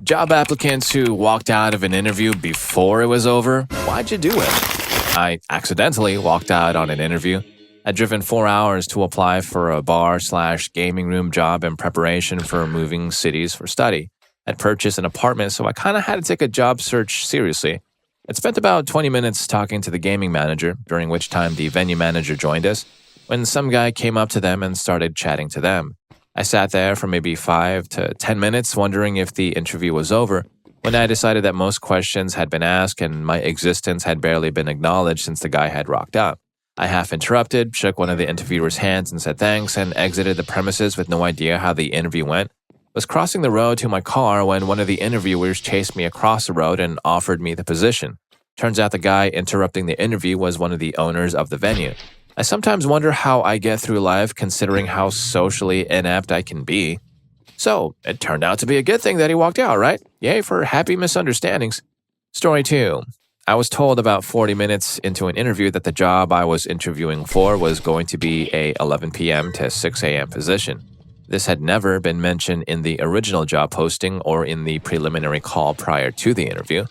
Job applicants who walked out of an interview before it was over, why'd you do it? I accidentally walked out on an interview. I'd driven 4 hours to apply for a bar/gaming room job in preparation for moving cities for study. I'd purchased an apartment, so I kind of had to take a job search seriously. I'd spent about 20 minutes talking to the gaming manager, during which time the venue manager joined us, when some guy came up to them and started chatting to them. I sat there for maybe 5 to 10 minutes wondering if the interview was over, when I decided that most questions had been asked and my existence had barely been acknowledged since the guy had rocked up. I half interrupted, shook one of the interviewer's hands and said thanks, and exited the premises with no idea how the interview went. Was crossing the road to my car when one of the interviewers chased me across the road and offered me the position. Turns out the guy interrupting the interview was one of the owners of the venue. I sometimes wonder how I get through life considering how socially inept I can be. So, it turned out to be a good thing that he walked out, right? Yay for happy misunderstandings. Story 2. I was told about 40 minutes into an interview that the job I was interviewing for was going to be a 11 p.m. to 6 a.m. position. This had never been mentioned in the original job posting or in the preliminary call prior to the interview.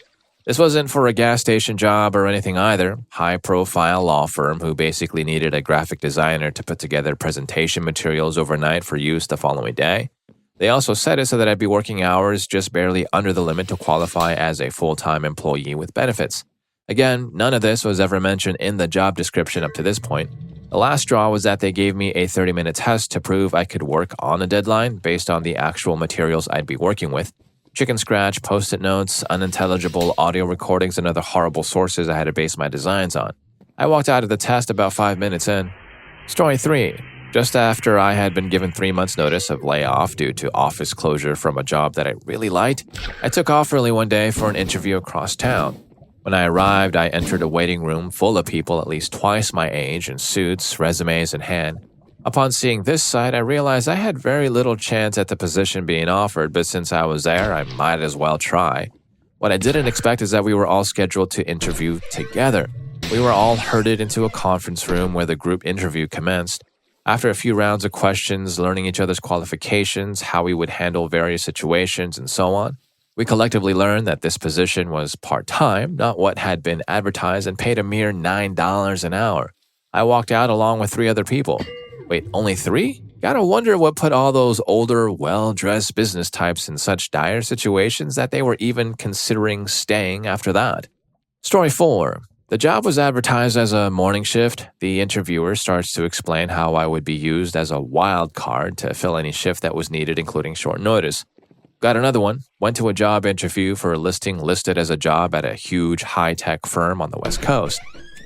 This wasn't for a gas station job or anything either. High-profile law firm who basically needed a graphic designer to put together presentation materials overnight for use the following day. They also said it so that I'd be working hours just barely under the limit to qualify as a full-time employee with benefits. Again, none of this was ever mentioned in the job description up to this point. The last straw was that they gave me a 30-minute test to prove I could work on a deadline based on the actual materials I'd be working with. Chicken scratch, post-it notes, unintelligible audio recordings, and other horrible sources I had to base my designs on. I walked out of the test about 5 minutes in. Story 3. Just after I had been given 3 months' notice of layoff due to office closure from a job that I really liked, I took off early one day for an interview across town. When I arrived, I entered a waiting room full of people at least twice my age in suits, resumes in hand. Upon seeing this sight, I realized I had very little chance at the position being offered, but since I was there, I might as well try. What I didn't expect is that we were all scheduled to interview together. We were all herded into a conference room where the group interview commenced. After a few rounds of questions, learning each other's qualifications, how we would handle various situations, and so on, we collectively learned that this position was part-time, not what had been advertised, and paid a mere $9 an hour. I walked out along with 3 other people. Wait, only 3? Gotta wonder what put all those older, well-dressed business types in such dire situations that they were even considering staying after that. Story 4. The job was advertised as a morning shift. The interviewer starts to explain how I would be used as a wild card to fill any shift that was needed, including short notice. Got another one. Went to a job interview for a listing listed as a job at a huge high-tech firm on the West Coast.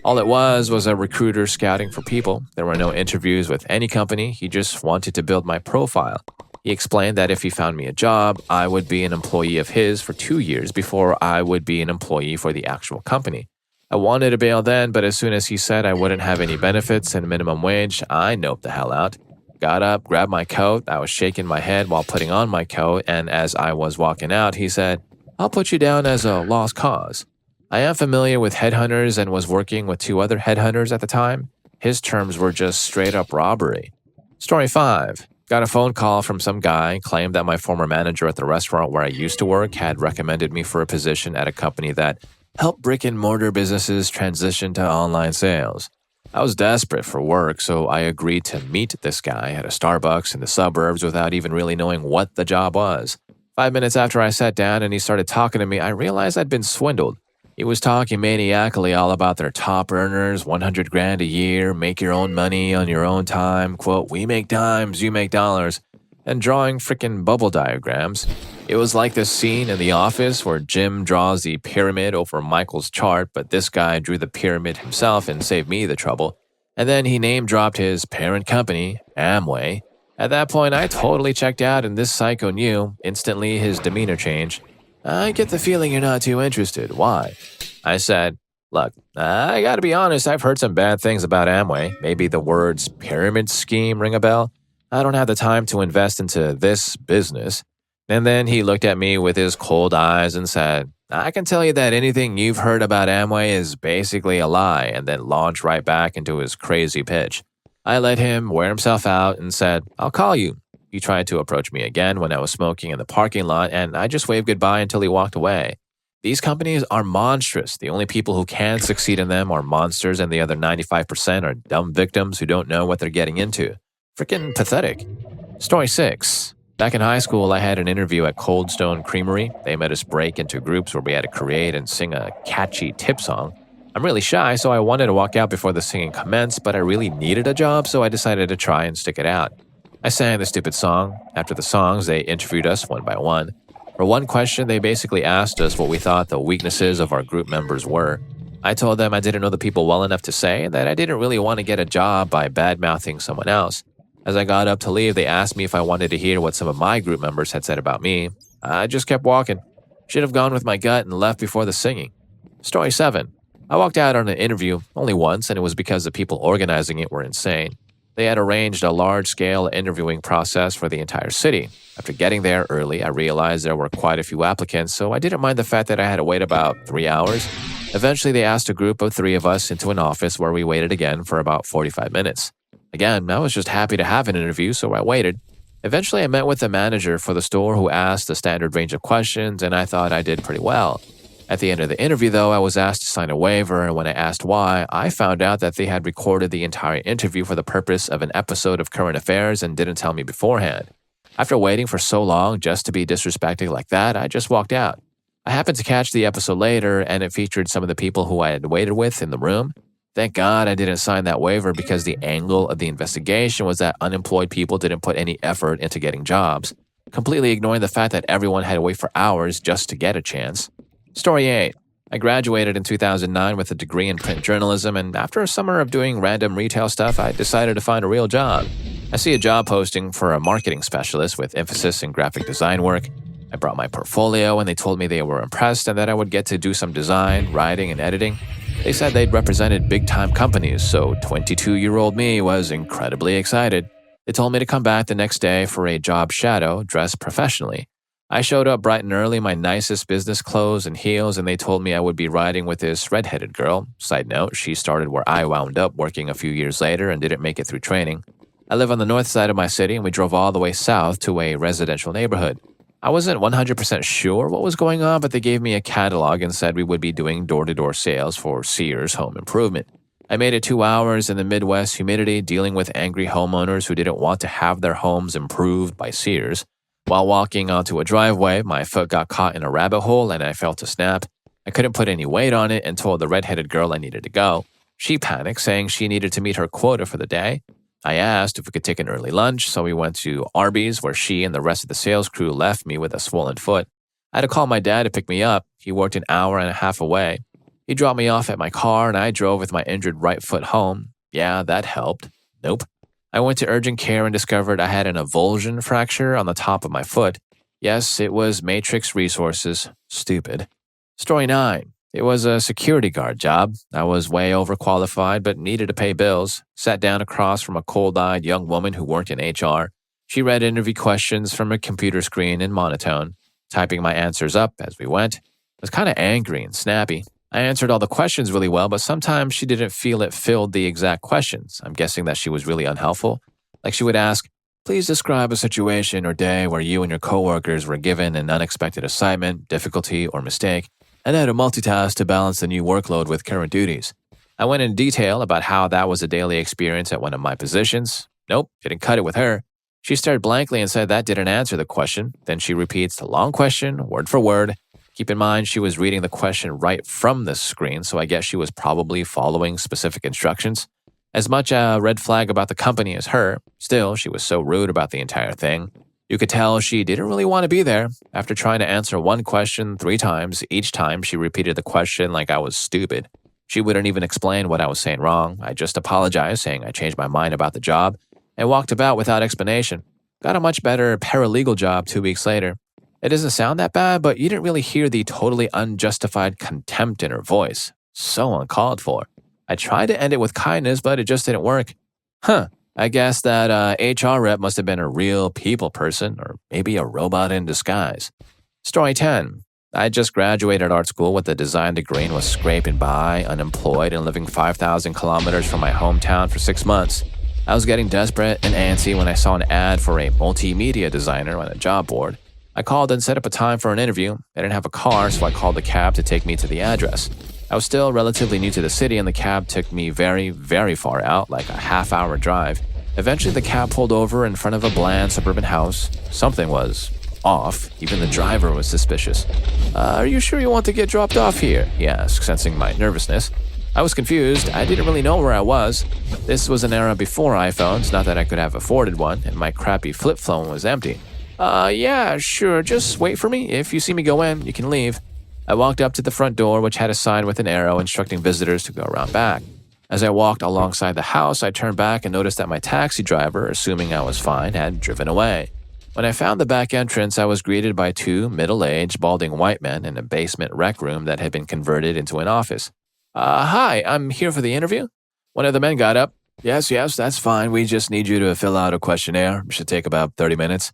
All it was a recruiter scouting for people. There were no interviews with any company. He just wanted to build my profile. He explained that if he found me a job, I would be an employee of his for 2 years before I would be an employee for the actual company. I wanted to bail then, but as soon as he said I wouldn't have any benefits and minimum wage, I noped the hell out. Got up, grabbed my coat. I was shaking my head while putting on my coat, and as I was walking out, he said, "I'll put you down as a lost cause." I am familiar with headhunters and was working with 2 other headhunters at the time. His terms were just straight-up robbery. Story 5. Got a phone call from some guy, claimed that my former manager at the restaurant where I used to work had recommended me for a position at a company that helped brick-and-mortar businesses transition to online sales. I was desperate for work, so I agreed to meet this guy at a Starbucks in the suburbs without even really knowing what the job was. 5 minutes after I sat down and he started talking to me, I realized I'd been swindled. He was talking maniacally all about their top earners, 100 grand a year, make your own money on your own time, quote, "We make dimes, you make dollars," and drawing frickin' bubble diagrams. It was like this scene in The Office where Jim draws the pyramid over Michael's chart, but this guy drew the pyramid himself and saved me the trouble. And then he name-dropped his parent company, Amway. At that point, I totally checked out and this psycho knew. Instantly, his demeanor changed. "I get the feeling you're not too interested. Why?" I said, "Look, I gotta be honest, I've heard some bad things about Amway. Maybe the words pyramid scheme ring a bell. I don't have the time to invest into this business." And then he looked at me with his cold eyes and said, "I can tell you that anything you've heard about Amway is basically a lie," and then launched right back into his crazy pitch. I let him wear himself out and said, "I'll call you." He tried to approach me again when I was smoking in the parking lot, and I just waved goodbye until he walked away. These companies are monstrous. The only people who can succeed in them are monsters, and the other 95% are dumb victims who don't know what they're getting into. Freaking pathetic. Story 6. Back in high school, I had an interview at Cold Stone Creamery. They made us break into groups where we had to create and sing a catchy tip song. I'm really shy, so I wanted to walk out before the singing commenced, but I really needed a job, so I decided to try and stick it out. I sang the stupid song. After the songs, they interviewed us one by one. For one question, they basically asked us what we thought the weaknesses of our group members were. I told them I didn't know the people well enough to say that I didn't really want to get a job by bad-mouthing someone else. As I got up to leave, they asked me if I wanted to hear what some of my group members had said about me. I just kept walking. Should have gone with my gut and left before the singing. Story 7. I walked out on an interview only once, and it was because the people organizing it were insane. They had arranged a large-scale interviewing process for the entire city. After getting there early, I realized there were quite a few applicants, so I didn't mind the fact that I had to wait about 3 hours. Eventually, they asked a group of 3 of us into an office where we waited again for about 45 minutes. Again, I was just happy to have an interview, so I waited. Eventually, I met with the manager for the store who asked the standard range of questions, and I thought I did pretty well. At the end of the interview, though, I was asked to sign a waiver, and when I asked why, I found out that they had recorded the entire interview for the purpose of an episode of Current Affairs and didn't tell me beforehand. After waiting for so long just to be disrespected like that, I just walked out. I happened to catch the episode later, and it featured some of the people who I had waited with in the room. Thank God I didn't sign that waiver because the angle of the investigation was that unemployed people didn't put any effort into getting jobs, completely ignoring the fact that everyone had to wait for hours just to get a chance. Story 8. I graduated in 2009 with a degree in print journalism, and after a summer of doing random retail stuff, I decided to find a real job. I see a job posting for a marketing specialist with emphasis in graphic design work. I brought my portfolio, and they told me they were impressed and that I would get to do some design, writing, and editing. They said they'd represented big-time companies, so 22-year-old me was incredibly excited. They told me to come back the next day for a job shadow, dressed professionally. I showed up bright and early, my nicest business clothes and heels, and they told me I would be riding with this redheaded girl. Side note, she started where I wound up working a few years later and didn't make it through training. I live on the north side of my city, and we drove all the way south to a residential neighborhood. I wasn't 100% sure what was going on, but they gave me a catalog and said we would be doing door-to-door sales for Sears Home Improvement. I made it 2 hours in the Midwest humidity dealing with angry homeowners who didn't want to have their homes improved by Sears. While walking onto a driveway, my foot got caught in a rabbit hole and I felt a snap. I couldn't put any weight on it and told the redheaded girl I needed to go. She panicked, saying she needed to meet her quota for the day. I asked if we could take an early lunch, so we went to Arby's, where she and the rest of the sales crew left me with a swollen foot. I had to call my dad to pick me up. He worked an hour and a half away. He dropped me off at my car and I drove with my injured right foot home. Yeah, that helped. Nope. I went to urgent care and discovered I had an avulsion fracture on the top of my foot. Yes, it was Matrix Resources. Stupid. Story 9. It was a security guard job. I was way overqualified but needed to pay bills. Sat down across from a cold-eyed young woman who worked in HR. She read interview questions from a computer screen in monotone, typing my answers up as we went. I was kind of angry and snappy. I answered all the questions really well, but sometimes she didn't feel it filled the exact questions. I'm guessing that she was really unhelpful. Like she would ask, please describe a situation or day where you and your coworkers were given an unexpected assignment, difficulty, or mistake, and had to multitask to balance the new workload with current duties. I went in detail about how that was a daily experience at one of my positions. Nope, didn't cut it with her. She stared blankly and said that didn't answer the question. Then she repeats the long question, word for word. Keep in mind, she was reading the question right from the screen, so I guess she was probably following specific instructions. As much a red flag about the company as her, still, she was so rude about the entire thing. You could tell she didn't really want to be there. After trying to answer one question 3 times, each time she repeated the question like I was stupid. She wouldn't even explain what I was saying wrong. I just apologized, saying I changed my mind about the job, and walked about without explanation. Got a much better paralegal job 2 weeks later. It doesn't sound that bad, but you didn't really hear the totally unjustified contempt in her voice. So uncalled for. I tried to end it with kindness, but it just didn't work. I guess that HR rep must have been a real people person, or maybe a robot in disguise. Story 10. I just graduated art school with a design degree and was scraping by, unemployed, and living 5,000 kilometers from my hometown for 6 months. I was getting desperate and antsy when I saw an ad for a multimedia designer on a job board. I called and set up a time for an interview. I didn't have a car, so I called the cab to take me to the address. I was still relatively new to the city, and the cab took me very, very far out, like a half-hour drive. Eventually, the cab pulled over in front of a bland suburban house. Something was off. Even the driver was suspicious. Are you sure you want to get dropped off here? He asked, sensing my nervousness. I was confused. I didn't really know where I was. This was an era before iPhones, not that I could have afforded one, and my crappy flip phone was empty. Yeah, sure, just wait for me. If you see me go in, you can leave. I walked up to the front door, which had a sign with an arrow instructing visitors to go around back. As I walked alongside the house, I turned back and noticed that my taxi driver, assuming I was fine, had driven away. When I found the back entrance, I was greeted by two middle-aged, balding white men in a basement rec room that had been converted into an office. Hi, I'm here for the interview. One of the men got up. Yes, that's fine. We just need you to fill out a questionnaire. It should take about 30 minutes.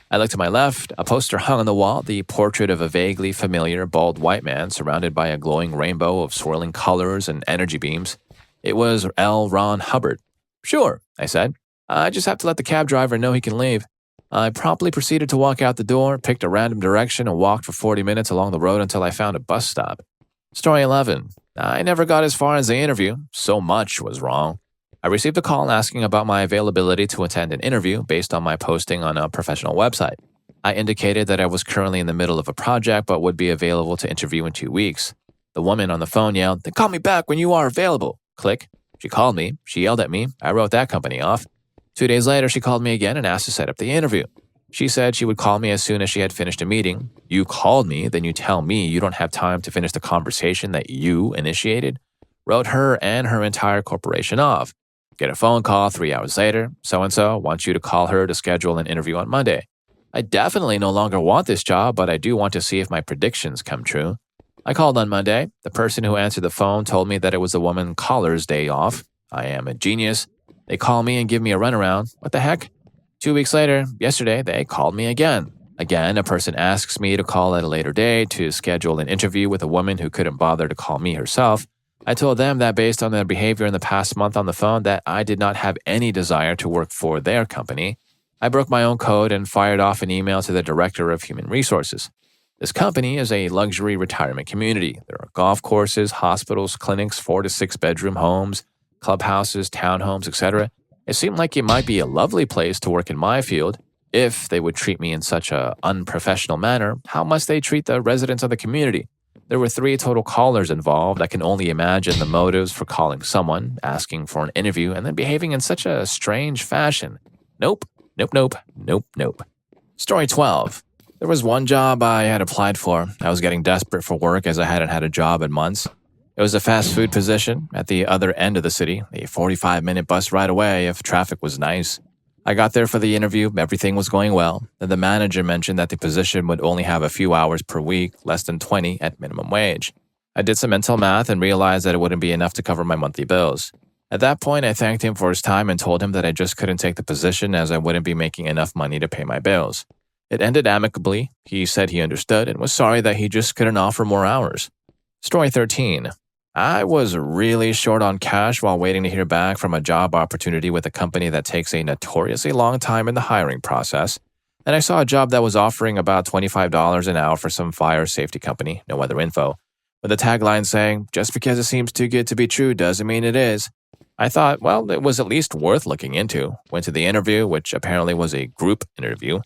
I looked to my left. A poster hung on the wall, the portrait of a vaguely familiar bald white man surrounded by a glowing rainbow of swirling colors and energy beams. It was L. Ron Hubbard. Sure, I said. I just have to let the cab driver know he can leave. I promptly proceeded to walk out the door, picked a random direction, and walked for 40 minutes along the road until I found a bus stop. Story 11. I never got as far as the interview. So much was wrong. I received a call asking about my availability to attend an interview based on my posting on a professional website. I indicated that I was currently in the middle of a project but would be available to interview in 2 weeks. The woman on the phone yelled, "Then call me back when you are available." Click. She called me. She yelled at me. I wrote that company off. 2 days later, she called me again and asked to set up the interview. She said she would call me as soon as she had finished a meeting. You called me, then you tell me you don't have time to finish the conversation that you initiated? Wrote her and her entire corporation off. Get a phone call 3 hours later. So-and-so wants you to call her to schedule an interview on Monday. I definitely no longer want this job, but I do want to see if my predictions come true. I called on Monday. The person who answered the phone told me that it was the woman caller's day off. I am a genius. They call me and give me a runaround. What the heck? 2 weeks later, yesterday, they called me again. Again, a person asks me to call at a later date to schedule an interview with a woman who couldn't bother to call me herself. I told them that based on their behavior in the past month on the phone that I did not have any desire to work for their company. I broke my own code and fired off an email to the director of human resources. This company is a luxury retirement community. There are golf courses, hospitals, clinics, 4 to 6 bedroom homes, clubhouses, townhomes, etc. It seemed like it might be a lovely place to work in my field. If they would treat me in such an unprofessional manner, how must they treat the residents of the community? There were 3 total callers involved. I can only imagine the motives for calling someone, asking for an interview, and then behaving in such a strange fashion. Nope. Story 12. There was one job I had applied for. I was getting desperate for work as I hadn't had a job in months. It was a fast food position at the other end of the city, a 45-minute bus ride away if traffic was nice. I got there for the interview, everything was going well. Then the manager mentioned that the position would only have a few hours per week, less than 20 at minimum wage. I did some mental math and realized that it wouldn't be enough to cover my monthly bills. At that point, I thanked him for his time and told him that I just couldn't take the position as I wouldn't be making enough money to pay my bills. It ended amicably. He said he understood and was sorry that he just couldn't offer more hours. Story 13. I was really short on cash while waiting to hear back from a job opportunity with a company that takes a notoriously long time in the hiring process, and I saw a job that was offering about $25 an hour for some fire safety company, no other info, with a tagline saying, "Just because it seems too good to be true doesn't mean it is." I thought, well, it was at least worth looking into. Went to the interview, which apparently was a group interview.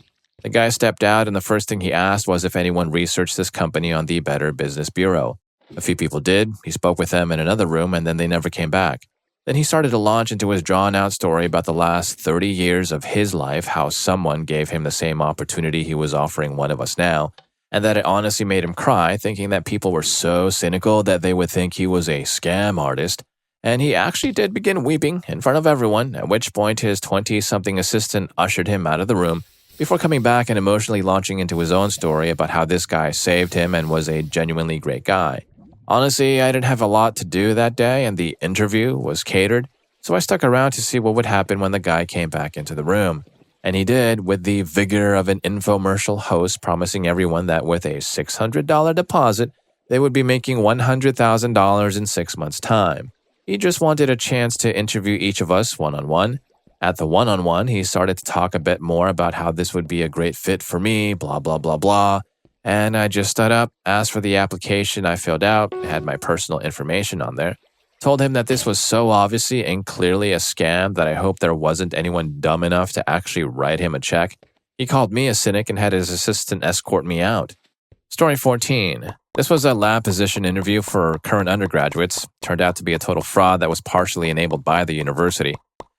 The guy stepped out, and the first thing he asked was if anyone researched this company on the Better Business Bureau. A few people did. He spoke with them in another room, and then they never came back. Then he started to launch into his drawn-out story about the last 30 years of his life, how someone gave him the same opportunity he was offering one of us now, and that it honestly made him cry, thinking that people were so cynical that they would think he was a scam artist. And he actually did begin weeping in front of everyone, at which point his 20-something assistant ushered him out of the room, before coming back and emotionally launching into his own story about how this guy saved him and was a genuinely great guy. Honestly, I didn't have a lot to do that day, and the interview was catered, so I stuck around to see what would happen when the guy came back into the room. And he did, with the vigor of an infomercial host promising everyone that with a $600 deposit, they would be making $100,000 in 6 months' time. He just wanted a chance to interview each of us one-on-one. At the one-on-one, he started to talk a bit more about how this would be a great fit for me, blah, blah, blah, blah. And I just stood up, asked for the application I filled out, had my personal information on there, told him that this was so obviously and clearly a scam that I hoped there wasn't anyone dumb enough to actually write him a check. He called me a cynic and had his assistant escort me out. Story 14. This was a lab position interview for current undergraduates. Turned out to be a total fraud that was partially enabled by the university.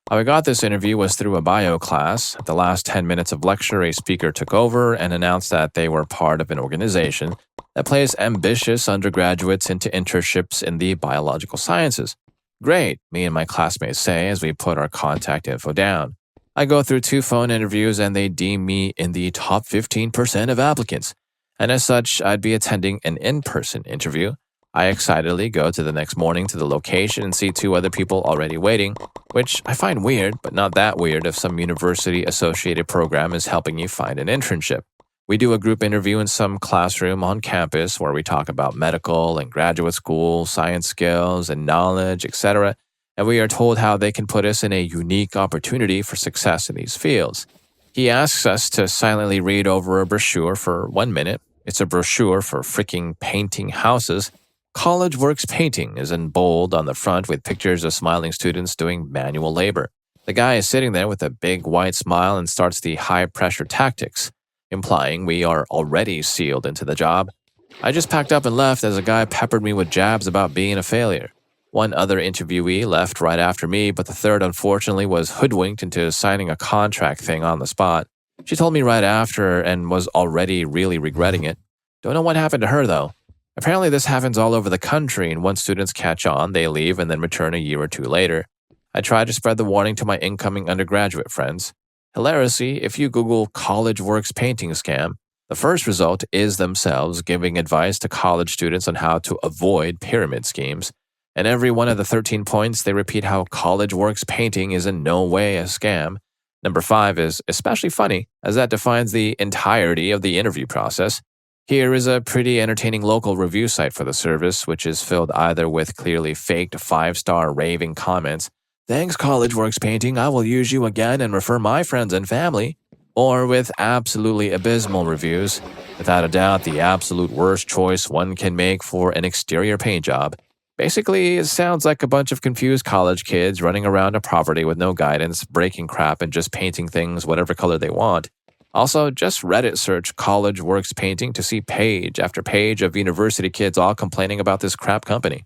How I got this interview was through a bio class. At the last 10 minutes of lecture, a speaker took over and announced that they were part of an organization that plays ambitious undergraduates into internships in the biological sciences. Great, me and my classmates say as we put our contact info down. I go through 2 phone interviews and they deem me in the top 15% of applicants. And as such, I'd be attending an in-person interview. I excitedly go to the next morning to the location and see 2 other people already waiting, which I find weird, but not that weird if some university-associated program is helping you find an internship. We do a group interview in some classroom on campus where we talk about medical and graduate school, science skills and knowledge, etc., and we are told how they can put us in a unique opportunity for success in these fields. He asks us to silently read over a brochure for 1 minute. It's a brochure for freaking painting houses. College Works Painting is in bold on the front with pictures of smiling students doing manual labor. The guy is sitting there with a big white smile and starts the high-pressure tactics, implying we are already sealed into the job. I just packed up and left as a guy peppered me with jabs about being a failure. 1 other interviewee left right after me, but the third unfortunately was hoodwinked into signing a contract thing on the spot. She told me right after and was already really regretting it. Don't know what happened to her though. Apparently this happens all over the country, and once students catch on, they leave and then return a year or 2 later. I tried to spread the warning to my incoming undergraduate friends. Hilariously, if you Google College Works Painting Scam, the first result is themselves giving advice to college students on how to avoid pyramid schemes. And every one of the 13 points, they repeat how College Works Painting is in no way a scam. Number 5 is especially funny, as that defines the entirety of the interview process. Here is a pretty entertaining local review site for the service, which is filled either with clearly faked 5-star raving comments, "Thanks, College Works Painting, I will use you again and refer my friends and family," or with absolutely abysmal reviews, without a doubt the absolute worst choice one can make for an exterior paint job. Basically, it sounds like a bunch of confused college kids running around a property with no guidance, breaking crap and just painting things whatever color they want. Also, just Reddit search College Works Painting to see page after page of university kids all complaining about this crap company.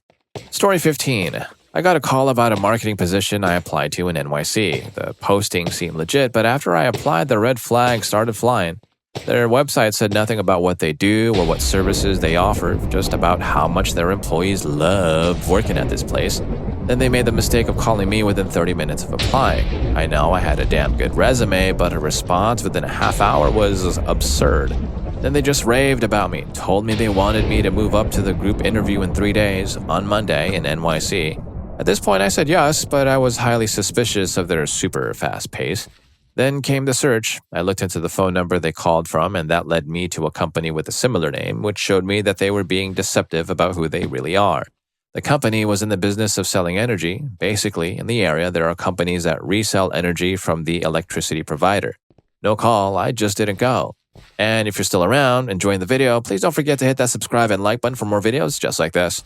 Story 15. I got a call about a marketing position I applied to in NYC. The posting seemed legit, but after I applied, the red flag started flying. Their website said nothing about what they do or what services they offer, just about how much their employees love working at this place. Then they made the mistake of calling me within 30 minutes of applying. I know I had a damn good resume, but a response within a half hour was absurd. Then they just raved about me, told me they wanted me to move up to the group interview in 3 days, on Monday in NYC. At this point I said yes, but I was highly suspicious of their super fast pace. Then came the search. I looked into the phone number they called from, and that led me to a company with a similar name, which showed me that they were being deceptive about who they really are. The company was in the business of selling energy. Basically, in the area, there are companies that resell energy from the electricity provider. No call, I just didn't go. And if you're still around, enjoying the video, please don't forget to hit that subscribe and like button for more videos just like this.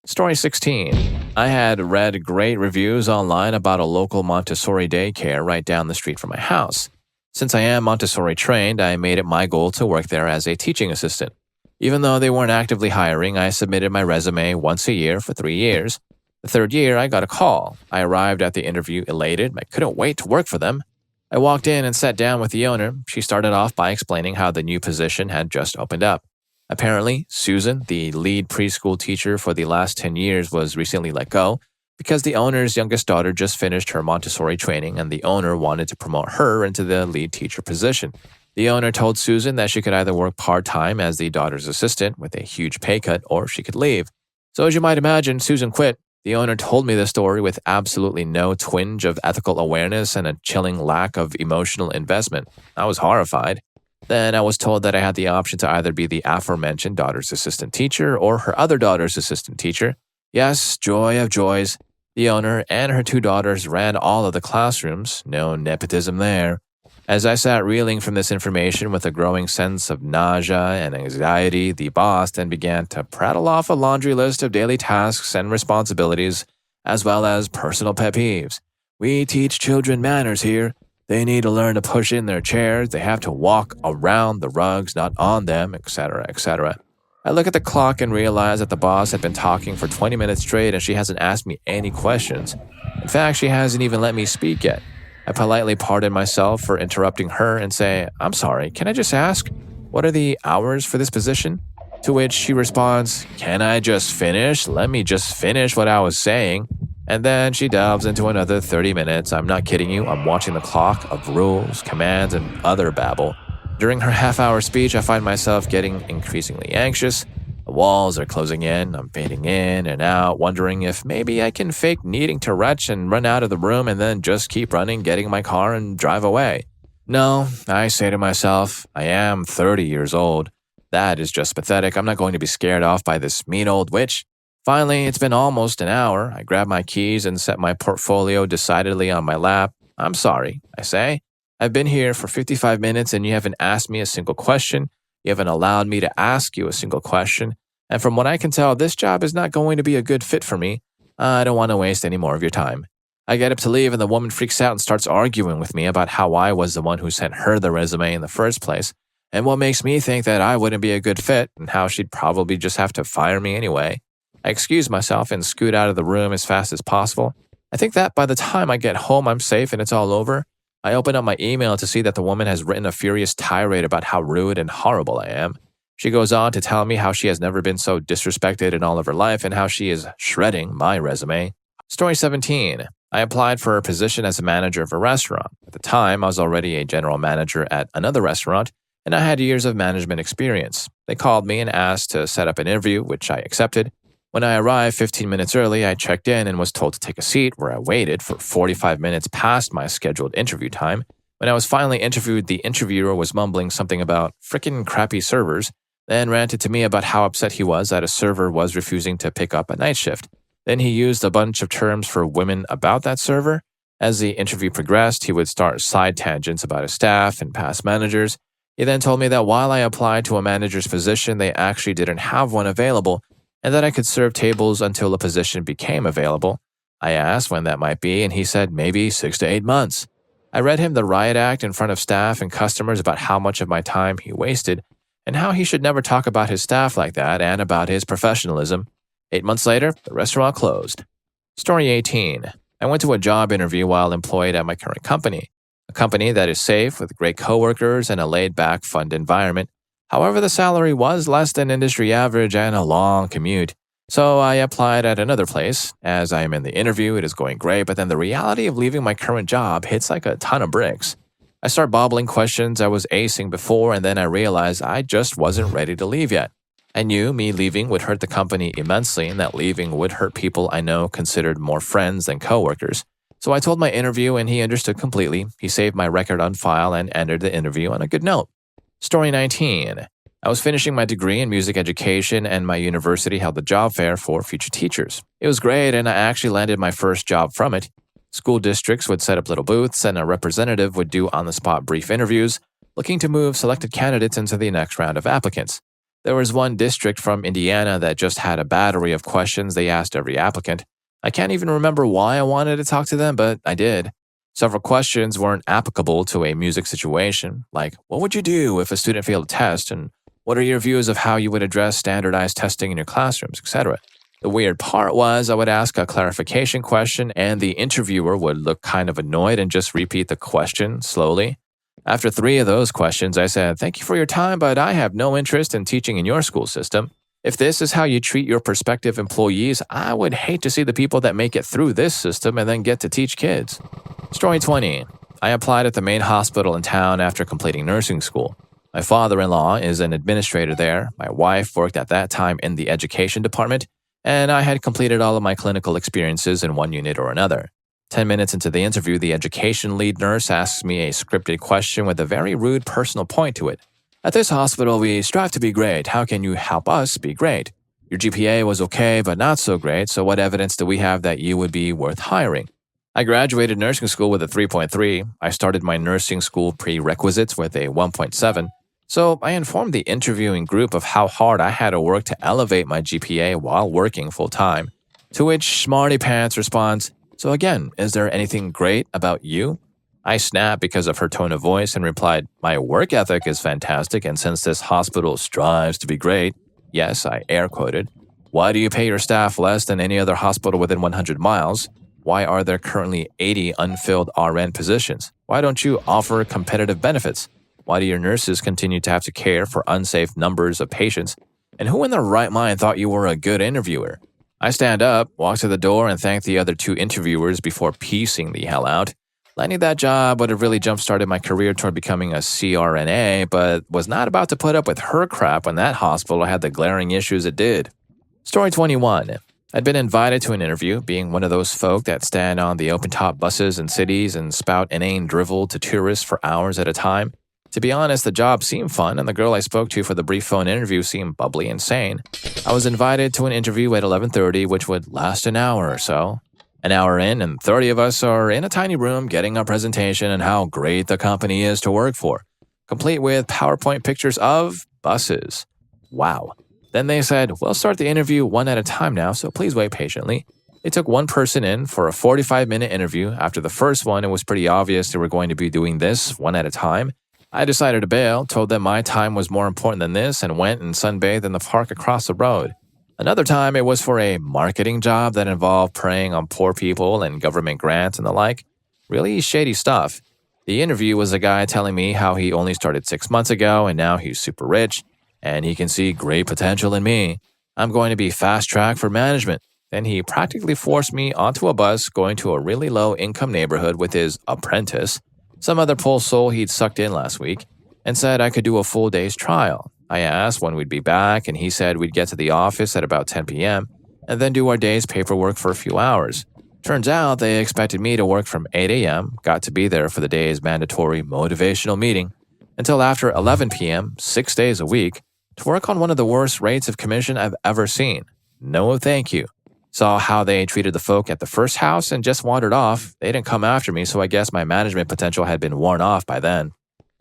Story 16. I had read great reviews online about a local Montessori daycare right down the street from my house. Since I am Montessori trained, I made it my goal to work there as a teaching assistant. Even though they weren't actively hiring, I submitted my resume once a year for 3 years. The 3rd year, I got a call. I arrived at the interview elated. I couldn't wait to work for them. I walked in and sat down with the owner. She started off by explaining how the new position had just opened up. Apparently, Susan, the lead preschool teacher for the last 10 years, was recently let go because the owner's youngest daughter just finished her Montessori training and the owner wanted to promote her into the lead teacher position. The owner told Susan that she could either work part-time as the daughter's assistant with a huge pay cut or she could leave. So as you might imagine, Susan quit. The owner told me the story with absolutely no twinge of ethical awareness and a chilling lack of emotional investment. I was horrified. Then I was told that I had the option to either be the aforementioned daughter's assistant teacher or her other daughter's assistant teacher. Yes, joy of joys. The owner and her two daughters ran all of the classrooms, no nepotism there. As I sat reeling from this information with a growing sense of nausea and anxiety, the boss then began to prattle off a laundry list of daily tasks and responsibilities, as well as personal pet peeves. We teach children manners here. They need to learn to push in their chairs, they have to walk around the rugs, not on them, etc., etc. I look at the clock and realize that the boss had been talking for 20 minutes straight and she hasn't asked me any questions. In fact, she hasn't even let me speak yet. I politely pardon myself for interrupting her and say, "I'm sorry, can I just ask, what are the hours for this position?" To which she responds, "Can I just finish? Let me just finish what I was saying." And then she delves into another 30 minutes. I'm not kidding you, I'm watching the clock of rules, commands, and other babble. During her half-hour speech, I find myself getting increasingly anxious. The walls are closing in, I'm fading in and out, wondering if maybe I can fake needing to retch and run out of the room and then just keep running, getting in my car and drive away. No, I say to myself, I am 30 years old. That is just pathetic. I'm not going to be scared off by this mean old witch. Finally, it's been almost an hour. I grab my keys and set my portfolio decidedly on my lap. "I'm sorry," I say. "I've been here for 55 minutes and you haven't asked me a single question. You haven't allowed me to ask you a single question. And from what I can tell, this job is not going to be a good fit for me. I don't want to waste any more of your time." I get up to leave and the woman freaks out and starts arguing with me about how I was the one who sent her the resume in the first place, and what makes me think that I wouldn't be a good fit and how she'd probably just have to fire me anyway. I excuse myself and scoot out of the room as fast as possible. I think that by the time I get home, I'm safe and it's all over. I open up my email to see that the woman has written a furious tirade about how rude and horrible I am. She goes on to tell me how she has never been so disrespected in all of her life and how she is shredding my resume. Story 17. I applied for a position as a manager of a restaurant. At the time, I was already a general manager at another restaurant, and I had years of management experience. They called me and asked to set up an interview, which I accepted. When I arrived 15 minutes early, I checked in and was told to take a seat, where I waited for 45 minutes past my scheduled interview time. When I was finally interviewed, the interviewer was mumbling something about frickin' crappy servers, then ranted to me about how upset he was that a server was refusing to pick up a night shift. Then he used a bunch of terms for women about that server. As the interview progressed, he would start side tangents about his staff and past managers. He then told me that while I applied to a manager's position, they actually didn't have one available, and that I could serve tables until a position became available. I asked when that might be, and he said maybe 6 to 8 months. I read him the riot act in front of staff and customers about how much of my time he wasted, and how he should never talk about his staff like that and about his professionalism. 8 months later, the restaurant closed. Story 18. I went to a job interview while employed at my current company, a company that is safe with great coworkers and a laid-back, fun environment. However, the salary was less than industry average and a long commute. So I applied at another place. As I am in the interview, it is going great, but then the reality of leaving my current job hits like a ton of bricks. I start bobbling questions I was acing before, and then I realized I just wasn't ready to leave yet. I knew me leaving would hurt the company immensely and that leaving would hurt people I know considered more friends than coworkers. So I told my interview and he understood completely. He saved my record on file and ended the interview on a good note. Story 19. I was finishing my degree in music education and my university held a job fair for future teachers. It was great and I actually landed my first job from it. School districts would set up little booths and a representative would do on-the-spot brief interviews, looking to move selected candidates into the next round of applicants. There was one district from Indiana that just had a battery of questions they asked every applicant. I can't even remember why I wanted to talk to them, but I did. Several questions weren't applicable to a music situation, like, what would you do if a student failed a test, and what are your views of how you would address standardized testing in your classrooms, etc. The weird part was I would ask a clarification question and the interviewer would look kind of annoyed and just repeat the question slowly. After 3 of those questions, I said, "Thank you for your time, but I have no interest in teaching in your school system. If this is how you treat your prospective employees, I would hate to see the people that make it through this system and then get to teach kids." Story 20. I applied at the main hospital in town after completing nursing school. My father-in-law is an administrator there. My wife worked at that time in the education department, and I had completed all of my clinical experiences in one unit or another. 10 minutes into the interview, the education lead nurse asks me a scripted question with a very rude personal point to it. "At this hospital, we strive to be great. How can you help us be great? Your GPA was okay, but not so great, so what evidence do we have that you would be worth hiring? I graduated nursing school with a 3.3. I started my nursing school prerequisites with a 1.7. So I informed the interviewing group of how hard I had to work to elevate my GPA while working full-time. To which Smarty Pants responds, "So again, is there anything great about you?" I snapped because of her tone of voice and replied, "My work ethic is fantastic, and since this hospital strives to be great," yes, I air quoted, "why do you pay your staff less than any other hospital within 100 miles? Why are there currently 80 unfilled RN positions? Why don't you offer competitive benefits? Why do your nurses continue to have to care for unsafe numbers of patients? And who in their right mind thought you were a good interviewer?" I stand up, walk to the door, and thank the other two interviewers before piecing the hell out. Landing that job would have really jump-started my career toward becoming a CRNA, but was not about to put up with her crap when that hospital had the glaring issues it did. Story 21. I'd been invited to an interview, being one of those folk that stand on the open-top buses in cities and spout inane drivel to tourists for hours at a time. To be honest, the job seemed fun, and the girl I spoke to for the brief phone interview seemed bubbly and sane. I was invited to an interview at 11:30, which would last an hour or so. An hour in, and 30 of us are in a tiny room getting a presentation on how great the company is to work for, complete with PowerPoint pictures of buses. Wow. Then they said, "We'll start the interview one at a time now, so please wait patiently." They took one person in for a 45-minute interview. After the first one, it was pretty obvious they were going to be doing this one at a time. I decided to bail, told them my time was more important than this, and went and sunbathed in the park across the road. Another time, it was for a marketing job that involved preying on poor people and government grants and the like. Really shady stuff. The interview was a guy telling me how he only started 6 months ago and now he's super rich, and he can see great potential in me. I'm going to be fast-tracked for management. Then he practically forced me onto a bus going to a really low-income neighborhood with his apprentice, some other poor soul he'd sucked in last week, and said I could do a full day's trial. I asked when we'd be back, and he said we'd get to the office at about 10 p.m. and then do our day's paperwork for a few hours. Turns out they expected me to work from 8 a.m., got to be there for the day's mandatory motivational meeting, until after 11 p.m., 6 days a week, to work on one of the worst rates of commission I've ever seen. No thank you. Saw how they treated the folk at the first house and just wandered off. They didn't come after me, so I guess my management potential had been worn off by then.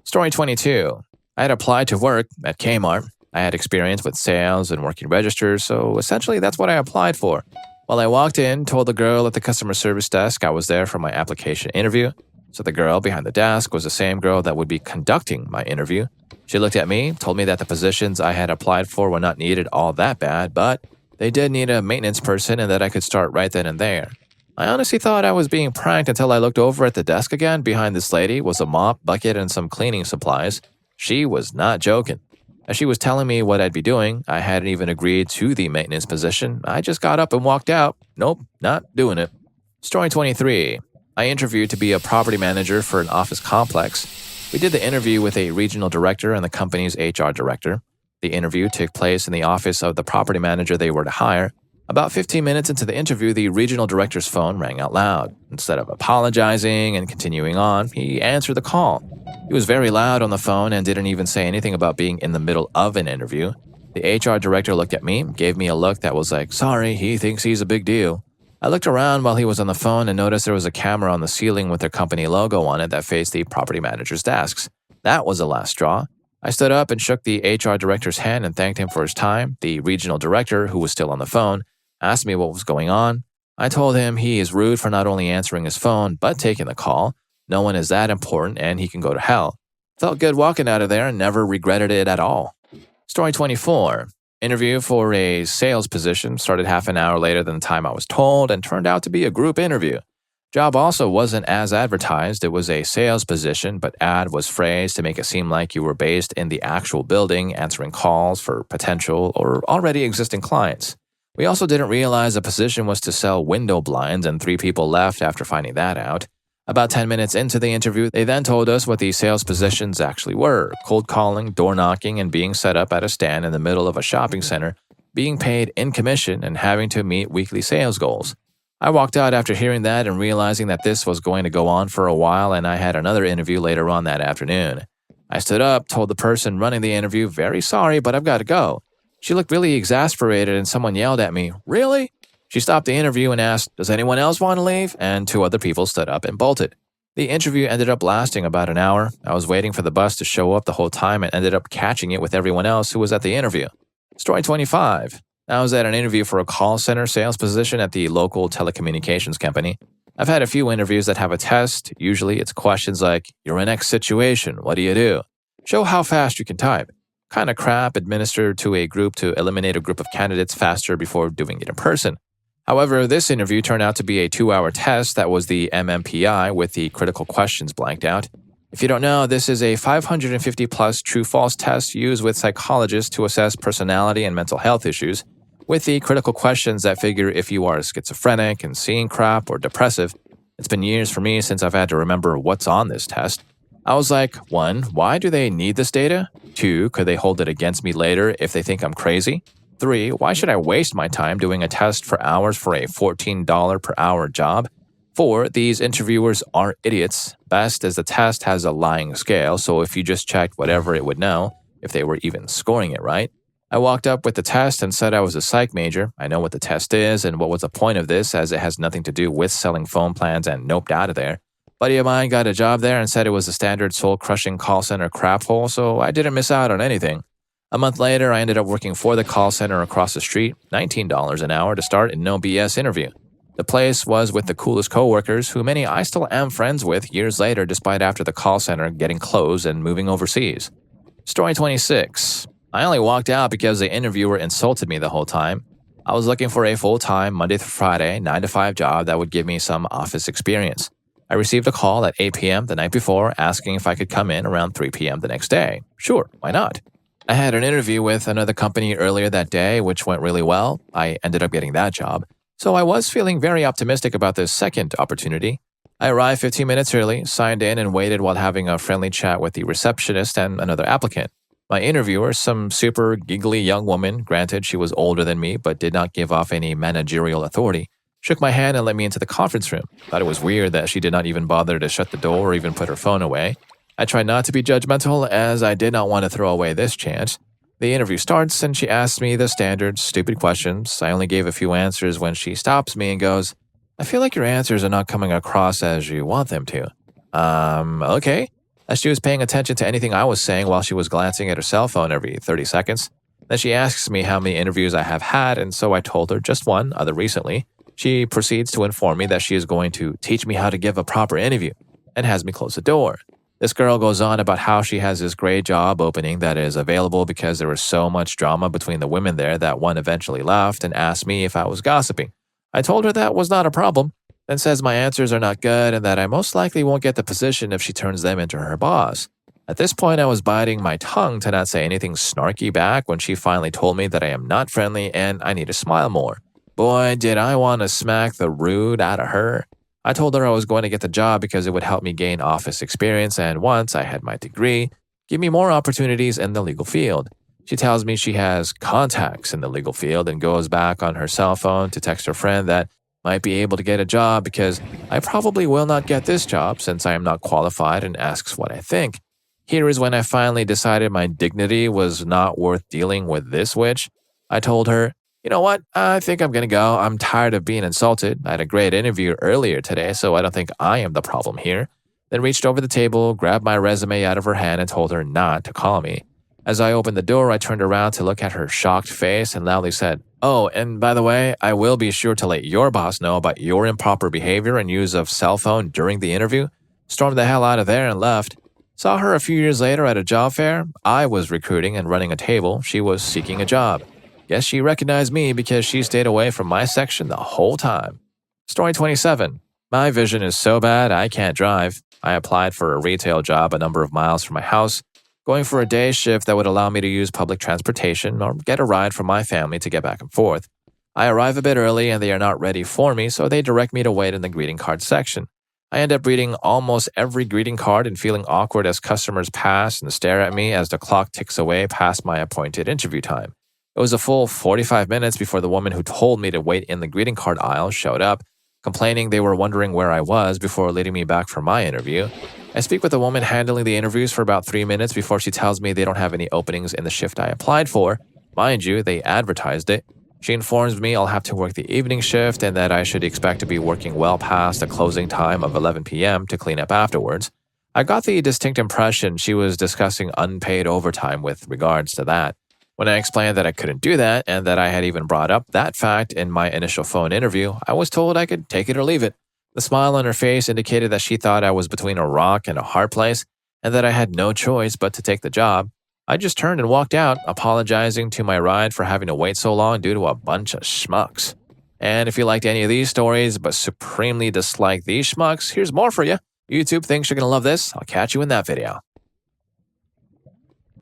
Story 22. I had applied to work at Kmart. I had experience with sales and working registers, so essentially that's what I applied for. While I walked in, told the girl at the customer service desk I was there for my application interview. So the girl behind the desk was the same girl that would be conducting my interview. She looked at me, told me that the positions I had applied for were not needed all that bad, but they did need a maintenance person and that I could start right then and there. I honestly thought I was being pranked until I looked over at the desk again. Behind this lady was a mop, bucket, and some cleaning supplies. She was not joking. As she was telling me what I'd be doing, I hadn't even agreed to the maintenance position. I just got up and walked out. Nope, not doing it. Story 23. I interviewed to be a property manager for an office complex. We did the interview with a regional director and the company's HR director. The interview took place in the office of the property manager they were to hire. About 15 minutes into the interview, the regional director's phone rang out loud. Instead of apologizing and continuing on, he answered the call. He was very loud on the phone and didn't even say anything about being in the middle of an interview. The HR director looked at me, gave me a look that was like, sorry, he thinks he's a big deal. I looked around while he was on the phone and noticed there was a camera on the ceiling with their company logo on it that faced the property manager's desks. That was the last straw. I stood up and shook the HR director's hand and thanked him for his time. The regional director, who was still on the phone, asked me what was going on. I told him he is rude for not only answering his phone, but taking the call. No one is that important and he can go to hell. Felt good walking out of there and never regretted it at all. Story 24. Interview for a sales position started half an hour later than the time I was told and turned out to be a group interview. Job also wasn't as advertised. It was a sales position, but ad was phrased to make it seem like you were based in the actual building, answering calls for potential or already existing clients. We also didn't realize the position was to sell window blinds, and 3 people left after finding that out. About 10 minutes into the interview, they then told us what the sales positions actually were: cold calling, door knocking, and being set up at a stand in the middle of a shopping center, being paid in commission, and having to meet weekly sales goals. I walked out after hearing that and realizing that this was going to go on for a while, and I had another interview later on that afternoon. I stood up, told the person running the interview, very sorry, but I've got to go. She looked really exasperated and someone yelled at me, "Really?" She stopped the interview and asked, "Does anyone else want to leave?" And two other people stood up and bolted. The interview ended up lasting about an hour. I was waiting for the bus to show up the whole time and ended up catching it with everyone else who was at the interview. Story 25. I was at an interview for a call center sales position at the local telecommunications company. I've had a few interviews that have a test. Usually it's questions like, "You're in X situation, what do you do?" "Show how fast you can type." Kind of crap administered to a group to eliminate a group of candidates faster before doing it in person. However, this interview turned out to be a 2-hour test that was the MMPI with the critical questions blanked out. If you don't know, this is a 550-plus true-false test used with psychologists to assess personality and mental health issues, with the critical questions that figure if you are schizophrenic and seeing crap or depressive. It's been years for me since I've had to remember what's on this test. I was like, 1, why do they need this data? 2, could they hold it against me later if they think I'm crazy? 3, why should I waste my time doing a test for hours for a $14 per hour job? 4, these interviewers aren't idiots. Best is the test has a lying scale, so if you just checked whatever it would know, if they were even scoring it right. I walked up with the test and said I was a psych major. I know what the test is and what was the point of this, as it has nothing to do with selling phone plans, and noped out of there. Buddy of mine got a job there and said it was a standard soul-crushing call center crap hole, so I didn't miss out on anything. A month later, I ended up working for the call center across the street, $19 an hour to start a no BS interview. The place was with the coolest coworkers, who many I still am friends with years later despite after the call center getting closed and moving overseas. Story 26. I only walked out because the interviewer insulted me the whole time. I was looking for a full-time Monday through Friday, 9-to-5 job that would give me some office experience. I received a call at 8 p.m. the night before asking if I could come in around 3 p.m. the next day. Sure, why not? I had an interview with another company earlier that day, which went really well. I ended up getting that job. So I was feeling very optimistic about this second opportunity. I arrived 15 minutes early, signed in, and waited while having a friendly chat with the receptionist and another applicant. My interviewer, some super giggly young woman, granted she was older than me but did not give off any managerial authority, shook my hand and let me into the conference room. Thought it was weird that she did not even bother to shut the door or even put her phone away. I tried not to be judgmental, as I did not want to throw away this chance. The interview starts and she asks me the standard stupid questions. I only gave a few answers when she stops me and goes, "I feel like your answers are not coming across as you want them to." Okay. As she was paying attention to anything I was saying while she was glancing at her cell phone every 30 seconds. Then she asks me how many interviews I have had, and so I told her just one, other recently. She proceeds to inform me that she is going to teach me how to give a proper interview and has me close the door. This girl goes on about how she has this great job opening that is available because there was so much drama between the women there that one eventually left, and asked me if I was gossiping. I told her that was not a problem, then says my answers are not good and that I most likely won't get the position if she turns them into her boss. At this point, I was biting my tongue to not say anything snarky back when she finally told me that I am not friendly and I need to smile more. Boy, did I want to smack the rude out of her. I told her I was going to get the job because it would help me gain office experience, and once I had my degree, give me more opportunities in the legal field. She tells me she has contacts in the legal field and goes back on her cell phone to text her friend that might be able to get a job because I probably will not get this job since I am not qualified, and asks what I think. Here is when I finally decided my dignity was not worth dealing with this witch. I told her, "You know what? I think I'm going to go. I'm tired of being insulted. I had a great interview earlier today, so I don't think I am the problem here." Then reached over the table, grabbed my resume out of her hand, and told her not to call me. As I opened the door, I turned around to look at her shocked face and loudly said, "Oh, and by the way, I will be sure to let your boss know about your improper behavior and use of cell phone during the interview." Stormed the hell out of there and left. Saw her a few years later at a job fair. I was recruiting and running a table. She was seeking a job. Guess she recognized me because she stayed away from my section the whole time. Story 27. My vision is so bad I can't drive. I applied for a retail job a number of miles from my house, going for a day shift that would allow me to use public transportation or get a ride from my family to get back and forth. I arrive a bit early and they are not ready for me, so they direct me to wait in the greeting card section. I end up reading almost every greeting card and feeling awkward as customers pass and stare at me as the clock ticks away past my appointed interview time. It was a full 45 minutes before the woman who told me to wait in the greeting card aisle showed up, complaining they were wondering where I was before leading me back for my interview. I speak with the woman handling the interviews for about 3 minutes before she tells me they don't have any openings in the shift I applied for. Mind you, they advertised it. She informs me I'll have to work the evening shift and that I should expect to be working well past the closing time of 11 p.m. to clean up afterwards. I got the distinct impression she was discussing unpaid overtime with regards to that. When I explained that I couldn't do that and that I had even brought up that fact in my initial phone interview, I was told I could take it or leave it. The smile on her face indicated that she thought I was between a rock and a hard place and that I had no choice but to take the job. I just turned and walked out, apologizing to my ride for having to wait so long due to a bunch of schmucks. And if you liked any of these stories but supremely dislike these schmucks, here's more for you. YouTube thinks you're going to love this. I'll catch you in that video.